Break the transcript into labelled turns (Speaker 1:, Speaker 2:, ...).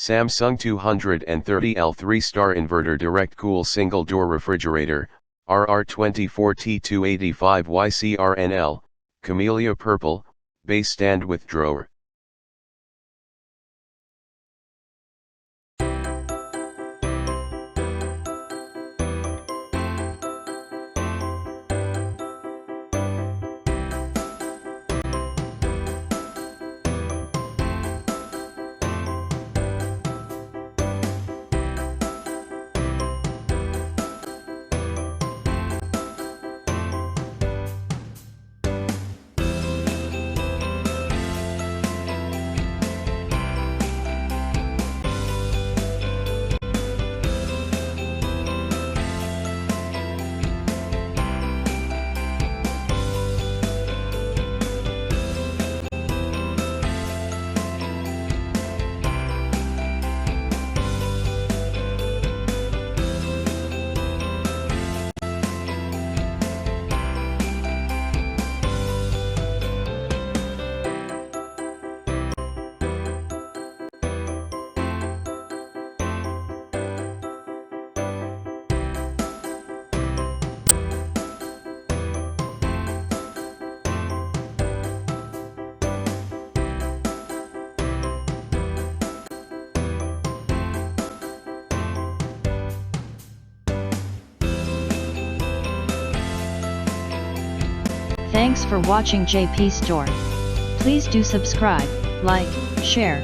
Speaker 1: Samsung 230L 3-star inverter direct cool single door refrigerator, RR24T285YCRNL, Camellia purple, base stand with drawer.
Speaker 2: Thanks for watching JP Store. Please do subscribe, like, share,